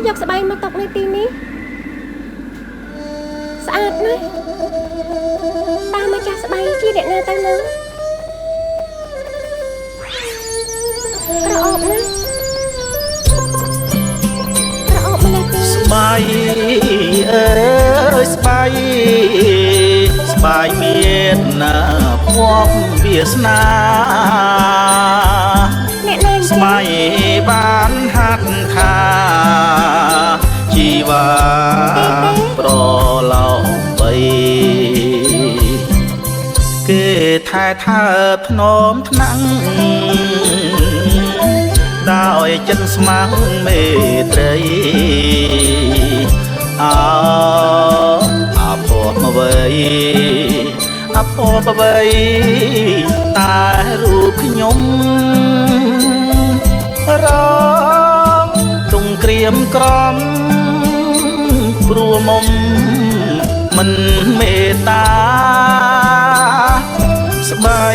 យកស្បៃមកទុកនៅទីនេះស្អាតណាស់តាមម្ចាស់ស្បៃជាអ្នកណាទៅនឹងក្រអូបណាស់ក្រអូបម្លេះទេស្បៃអើយស្បៃស្បៃមានណាភ័ព្វវាសនាអ្នកណាស្បៃបានហាត់ថាជីវ៉ាប្រឡោបីគេថែថើបធ្នមថ្នាំងដោយចិនស្មាំងមេត្រីអភ័ព្វអ្វីអភ័ព្វអ្វីតែរូបខ្ញុំរងទុំក្រៀមក្រំព្រោះមុំមិនមេត្តាស្បៃ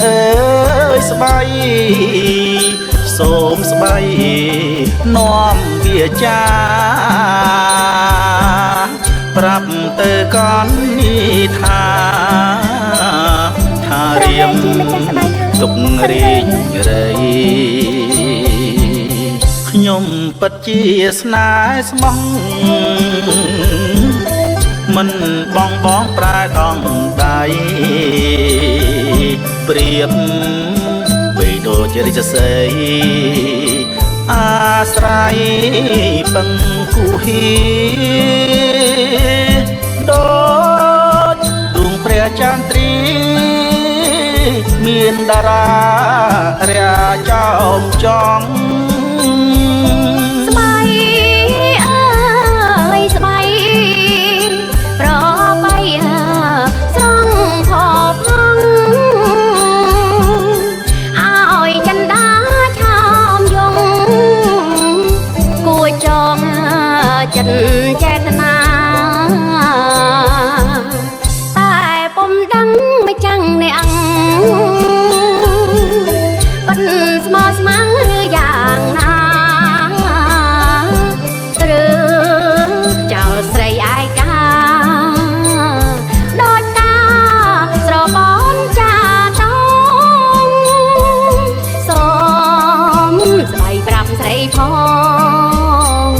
អើយស្បៃសូមស្បៃនាំវាចាប្រាប់ទៅកននេះថារៀមទុករីករាយខ្ញុំពិតជាស្នេហ៍ស្មោះមិនបងប្រែដងដៃព្រៀបបីដូចជារិទ្ធសីអាស្រ័យពឹងគូហៀដូចដួងព្រះចន្ទ្រីមានតារារាចោមចង់ស្បៃអើយស្បៃប្របីស្រង់ផផងឲ្យចិនដាឆោមយងគួចចងចិនចេតនាតែពុំដឹងមិនចាំងអ្នកប៉ិនស្មោះស្មាំងឬយ៉ាងណាឬចៅស្រីឯកាដូចតាស្របនចាតងសូមស្បៃប្រាប់ស្រីផង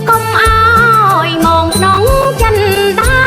កុំអោយមកក្នុងចិនដា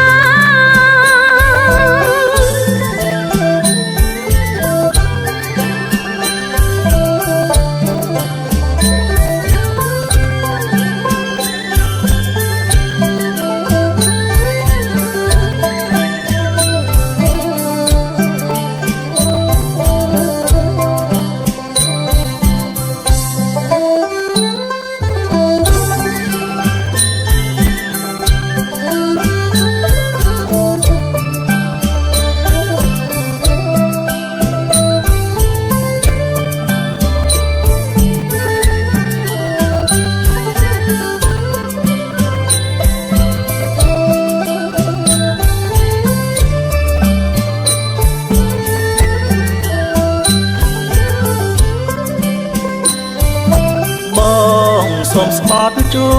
សូមស្បត់ជូ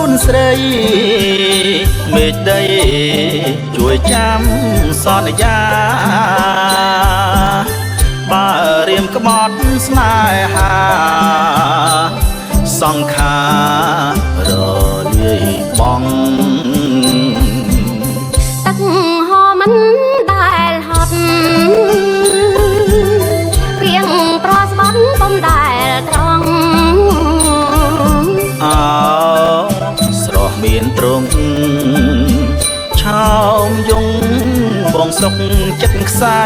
នស្រីមេដីជួយចាំសន្យាបើរៀមក្បត់ស្នេហាសង្ខារលាយបងទឹកហោមិនដែលហត់ពីងប្រស្បត់ពុំដែលត្រង់អោស្រស់មានទ្រង់ឆោមយងបងសុកចិត្តខ្សែ